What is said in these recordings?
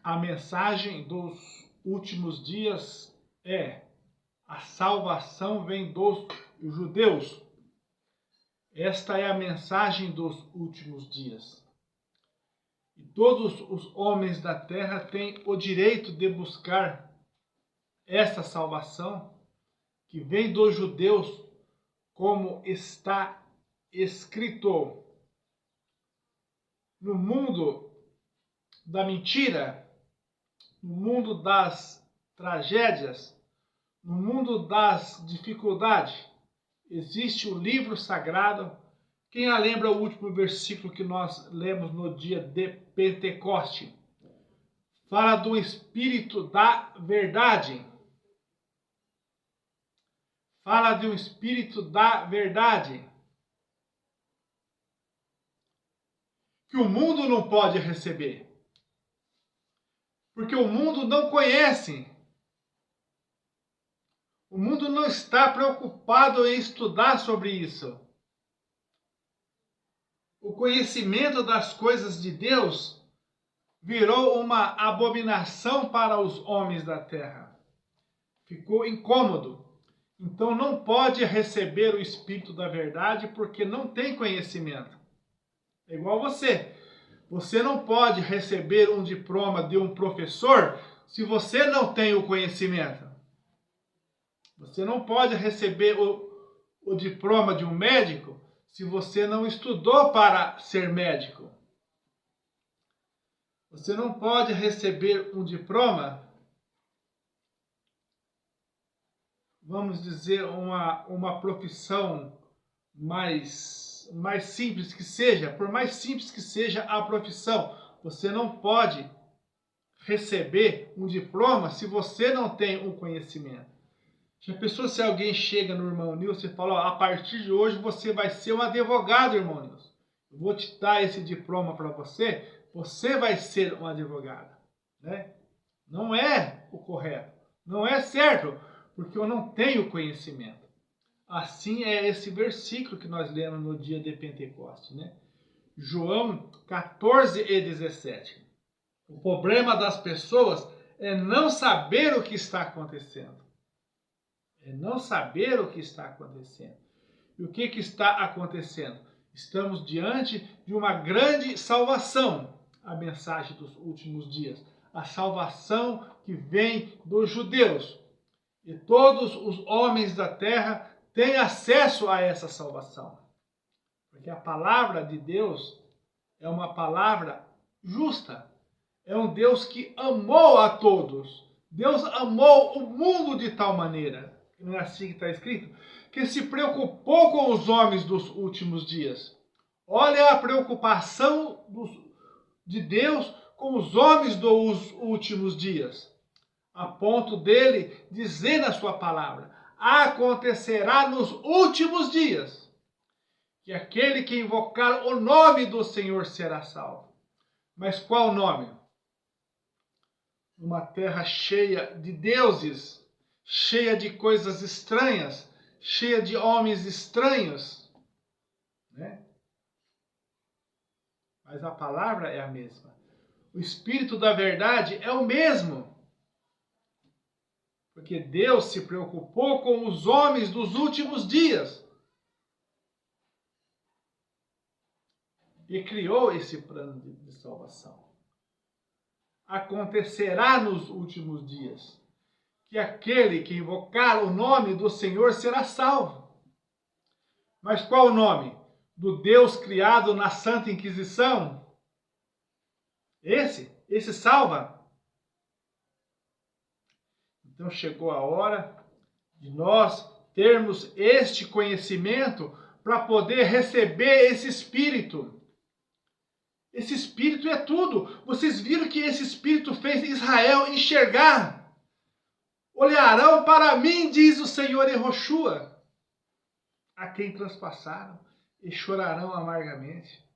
A mensagem dos últimos dias é: a salvação vem dos judeus. Esta é a mensagem dos últimos dias. E todos os homens da terra têm o direito de buscar essa salvação que vem dos judeus, como está escrito. No mundo da mentira, no mundo das tragédias, no mundo das dificuldades, existe o livro sagrado. Quem lembra o último versículo que nós lemos no dia de Pentecoste? Fala do Espírito da verdade. Fala de um Espírito da verdade. Que o mundo não pode receber. Porque o mundo não conhece. O mundo não está preocupado em estudar sobre isso. O conhecimento das coisas de Deus virou uma abominação para os homens da terra. Ficou incômodo. Então não pode receber o Espírito da verdade porque não tem conhecimento. É igual você. Você não pode receber um diploma de um professor se você não tem o conhecimento. Você não pode receber o diploma de um médico se você não estudou para ser médico. Você não pode receber um diploma, vamos dizer, uma profissão mais simples que seja, por mais simples que seja a profissão, você não pode receber um diploma se você não tem um conhecimento. Já pensou se alguém chega no irmão Nilson e fala: ó, a partir de hoje você vai ser um advogado, irmão Nilson. Eu vou te dar esse diploma para você, você vai ser um advogado. Né? Não é o correto, não é certo, porque eu não tenho conhecimento. Assim é esse versículo que nós lemos no dia de Pentecostes. Né? João 14 e 17. O problema das pessoas é não saber o que está acontecendo. É não saber o que está acontecendo. E o que está acontecendo? Estamos diante de uma grande salvação, a mensagem dos últimos dias. A salvação que vem dos judeus. E todos os homens da terra têm acesso a essa salvação. Porque a palavra de Deus é uma palavra justa. É um Deus que amou a todos. Deus amou o mundo de tal maneira, não é assim que está escrito, que se preocupou com os homens dos últimos dias. Olha a preocupação de Deus com os homens dos últimos dias. A ponto dele dizer na sua palavra: acontecerá nos últimos dias que aquele que invocar o nome do Senhor será salvo. Mas qual nome? Uma terra cheia de deuses, cheia de coisas estranhas, cheia de homens estranhos, né? Mas a palavra é a mesma. O Espírito da verdade é o mesmo. Porque Deus se preocupou com os homens dos últimos dias. E criou esse plano de salvação. Acontecerá nos últimos dias que aquele que invocar o nome do Senhor será salvo. Mas qual o nome? Do Deus criado na Santa Inquisição? Esse salva. Então chegou a hora de nós termos este conhecimento para poder receber esse Espírito. Esse Espírito é tudo. Vocês viram que esse Espírito fez Israel enxergar. Olharão para mim, diz o Senhor Yehoshua, a quem transpassaram, e chorarão amargamente.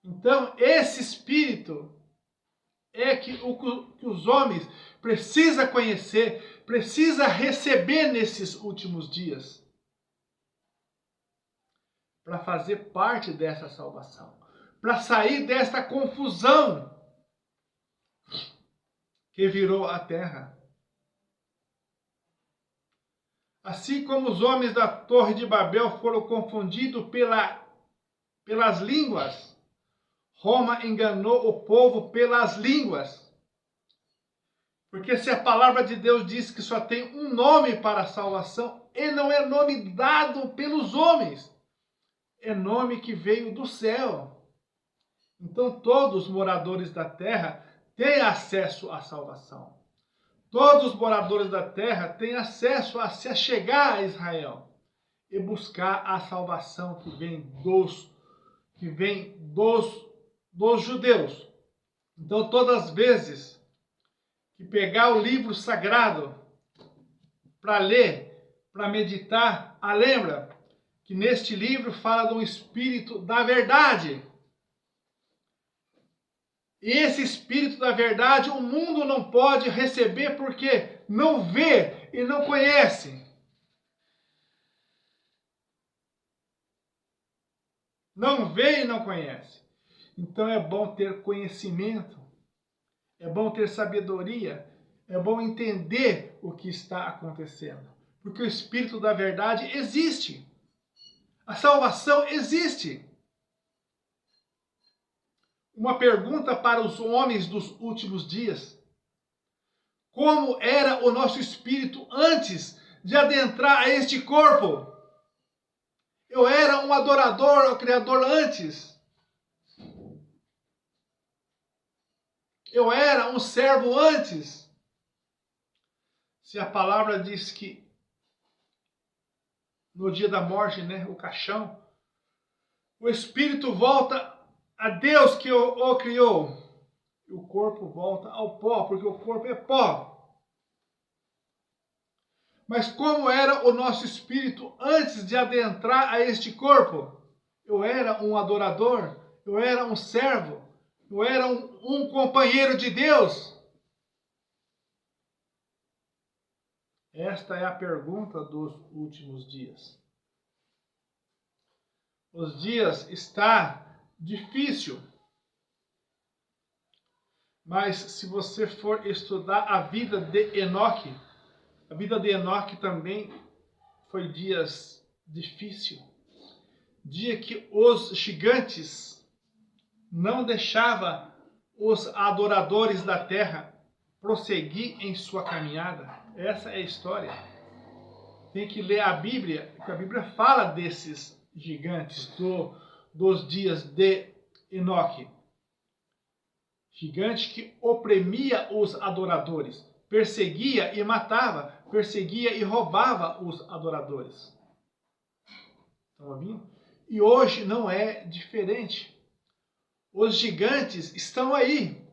Então, esse Espírito é que os homens precisam conhecer, precisam receber nesses últimos dias, para fazer parte dessa salvação, para sair desta confusão que virou a terra. Assim como os homens da Torre de Babel foram confundidos pelas línguas, Roma enganou o povo pelas línguas. Porque se a palavra de Deus diz que só tem um nome para a salvação, e não é nome dado pelos homens, é nome que veio do céu. Então todos os moradores da terra têm acesso à salvação. Todos os moradores da terra têm acesso a se achegar a Israel e buscar a salvação que vem dos judeus. Então todas as vezes que pegar o livro sagrado para ler, para meditar, lembra que neste livro fala de um espírito da verdade. E esse espírito da verdade o mundo não pode receber porque não vê e não conhece. Não vê e não conhece. Então é bom ter conhecimento, é bom ter sabedoria, é bom entender o que está acontecendo. Porque o espírito da verdade existe. A salvação existe. Uma pergunta para os homens dos últimos dias. Como era o nosso espírito antes de adentrar a este corpo? Eu era um adorador ao Criador antes. Eu era um servo antes. Se a palavra diz que no dia da morte, o caixão, o espírito volta a Deus que o criou. E o corpo volta ao pó, porque o corpo é pó. Mas como era o nosso espírito antes de adentrar a este corpo? Eu era um adorador, eu era um servo, eu era um companheiro de Deus. Esta é a pergunta dos últimos dias. Os dias está difícil. Mas se você for estudar a vida de Enoque, a vida de Enoque também foi dias difíceis. Dia que os gigantes não deixavam os adoradores da terra prosseguir em sua caminhada. Essa é a história. Tem que ler a Bíblia, porque a Bíblia fala desses gigantes dos dias de Enoque. Gigante que oprimia os adoradores, perseguia e matava, perseguia e roubava os adoradores. Estão ouvindo? E hoje não é diferente. Os gigantes estão aí.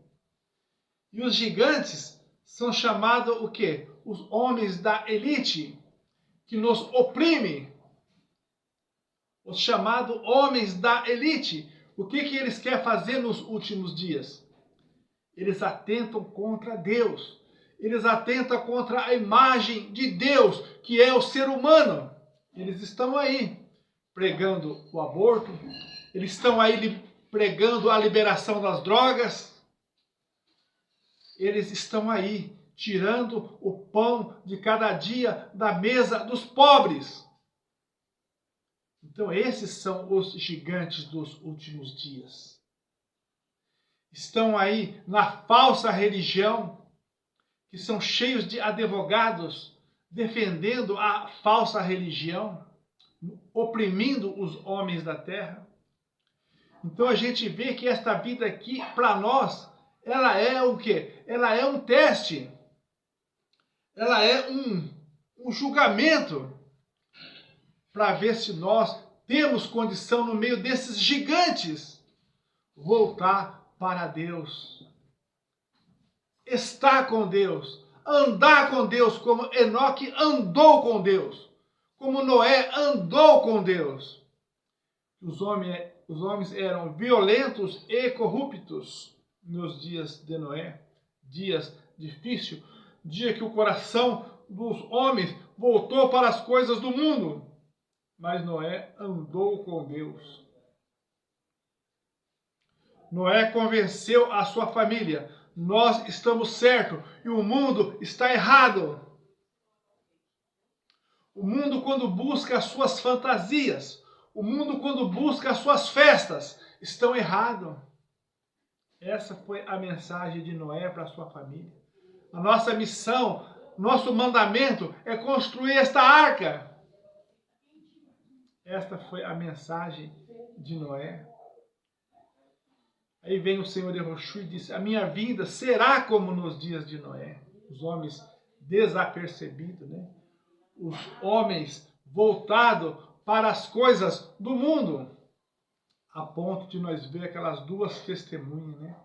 E os gigantes são chamados o quê? Os homens da elite, que nos oprime. Os chamados homens da elite. O que eles querem fazer nos últimos dias? Eles atentam contra Deus. Eles atentam contra a imagem de Deus, que é o ser humano. Eles estão aí pregando o aborto. Eles estão aí pregando a liberação das drogas. Eles estão aí tirando o pão de cada dia da mesa dos pobres. Então esses são os gigantes dos últimos dias. Estão aí na falsa religião, que são cheios de advogados defendendo a falsa religião, oprimindo os homens da terra. Então a gente vê que esta vida aqui, para nós, ela é o quê? Ela é um teste. Ela é um julgamento para ver se nós temos condição, no meio desses gigantes, voltar para Deus, estar com Deus, andar com Deus, como Enoque andou com Deus, como Noé andou com Deus. Os homens eram violentos e corruptos nos dias de Noé, dias difíceis, dia que o coração dos homens voltou para as coisas do mundo, mas Noé andou com Deus. Noé convenceu a sua família. nós estamos certos e o mundo está errado. O mundo, quando busca as suas fantasias, o mundo, quando busca as suas festas, estão errados. Essa foi a mensagem de Noé para a sua família. A nossa missão, nosso mandamento é construir esta arca. Esta foi a mensagem de Noé. Aí vem o Senhor Yehoshua e diz: a minha vida será como nos dias de Noé. Os homens desapercebidos, né? Os homens voltados para as coisas do mundo. A ponto de nós ver aquelas duas testemunhas, né?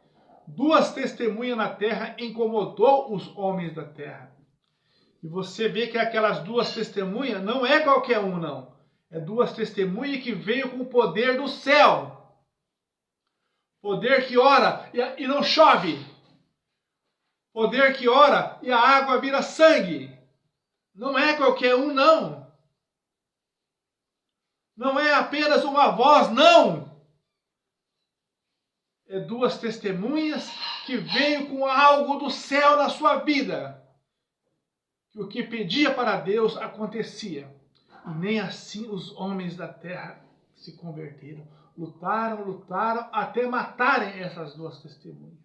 Duas testemunhas na terra incomodou os homens da terra. E você vê que aquelas duas testemunhas não é qualquer um, não. É duas testemunhas que veio com o poder do céu. Poder que ora e não chove. Poder que ora e a água vira sangue. Não é qualquer um, não. Não é apenas uma voz, não. É duas testemunhas que veio com algo do céu na sua vida. Que o que pedia para Deus acontecia. E nem assim os homens da terra se converteram. Lutaram até matarem essas duas testemunhas.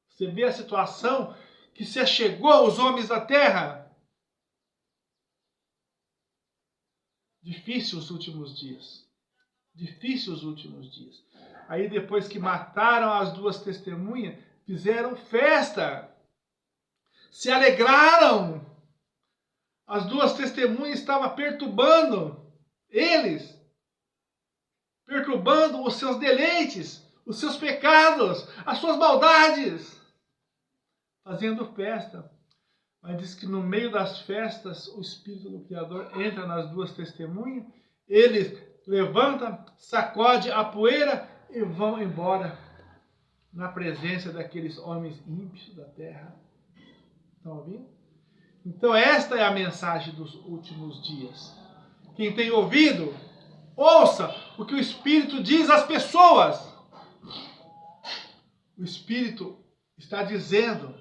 Você vê a situação que se achegou aos homens da terra. Difícil os últimos dias. Difícil os últimos dias. Aí depois que mataram as duas testemunhas, fizeram festa. Se alegraram. As duas testemunhas estavam perturbando eles. Perturbando os seus deleites, os seus pecados, as suas maldades. Fazendo festa. Mas diz que no meio das festas, o Espírito do Criador entra nas duas testemunhas. Eles levantam, sacode a poeira e vão embora. Na presença daqueles homens ímpios da terra. Estão ouvindo? Então esta é a mensagem dos últimos dias. Quem tem ouvido, ouça o que o Espírito diz às pessoas. O Espírito está dizendo.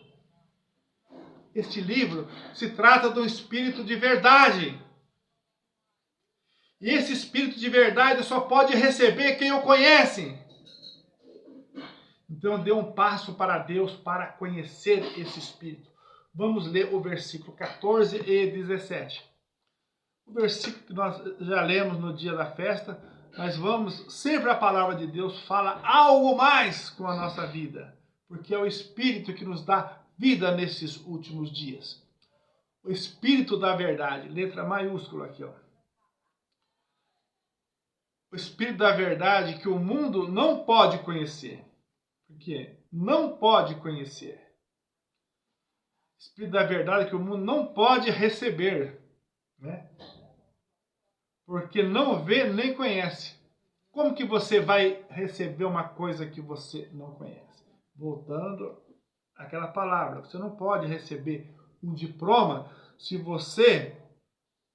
Este livro se trata do Espírito de verdade. E esse Espírito de verdade só pode receber quem o conhece. Então dê um passo para Deus para conhecer esse Espírito. Vamos ler o versículo 14 e 17. O versículo que nós já lemos no dia da festa, mas vamos, sempre a palavra de Deus fala algo mais com a nossa vida, porque é o Espírito que nos dá vida nesses últimos dias. O Espírito da verdade, letra maiúscula aqui, ó. O Espírito da verdade que o mundo não pode conhecer. Por quê? Não pode conhecer. O Espírito da verdade que o mundo não pode receber, né? Porque não vê nem conhece. Como que você vai receber uma coisa que você não conhece? Voltando àquela palavra, você não pode receber um diploma se você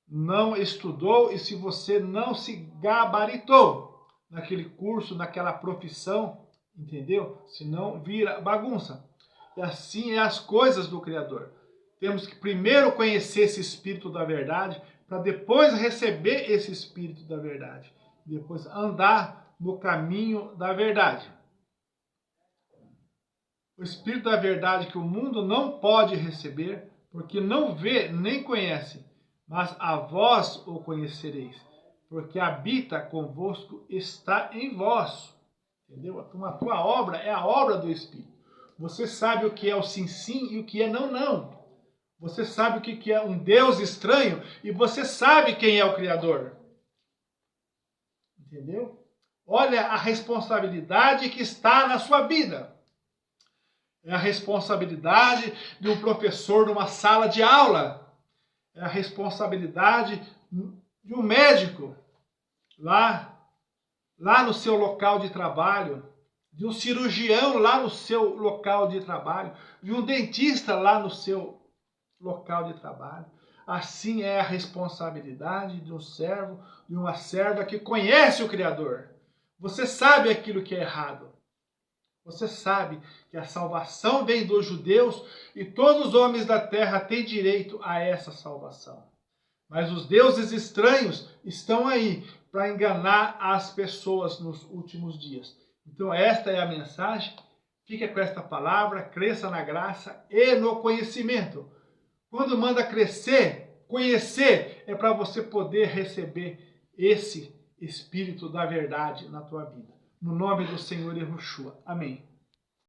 não estudou e se você não se gabaritou naquele curso, naquela profissão, entendeu? Senão vira bagunça. E assim é as coisas do Criador. Temos que primeiro conhecer esse Espírito da verdade, para depois receber esse Espírito da verdade. Depois andar no caminho da verdade. O Espírito da verdade que o mundo não pode receber, porque não vê nem conhece, mas a vós o conhecereis, porque habita convosco, está em vós. Entendeu? Então, a tua obra é a obra do Espírito. Você sabe o que é o sim, sim e o que é não, não. Você sabe o que é um Deus estranho e você sabe quem é o Criador. Entendeu? Olha a responsabilidade que está na sua vida. É a responsabilidade de um professor numa sala de aula. É a responsabilidade de um médico lá no seu local de trabalho. De um cirurgião lá no seu local de trabalho. De um dentista lá no seu local de trabalho. Assim é a responsabilidade de um servo, de uma serva que conhece o Criador. Você sabe aquilo que é errado. Você sabe que a salvação vem dos judeus e todos os homens da terra têm direito a essa salvação. Mas os deuses estranhos estão aí para enganar as pessoas nos últimos dias. Então esta é a mensagem. Fique com esta palavra, cresça na graça e no conhecimento. Quando manda crescer, conhecer, é para você poder receber esse Espírito da verdade na tua vida. No nome do Senhor Yahushua. Amém.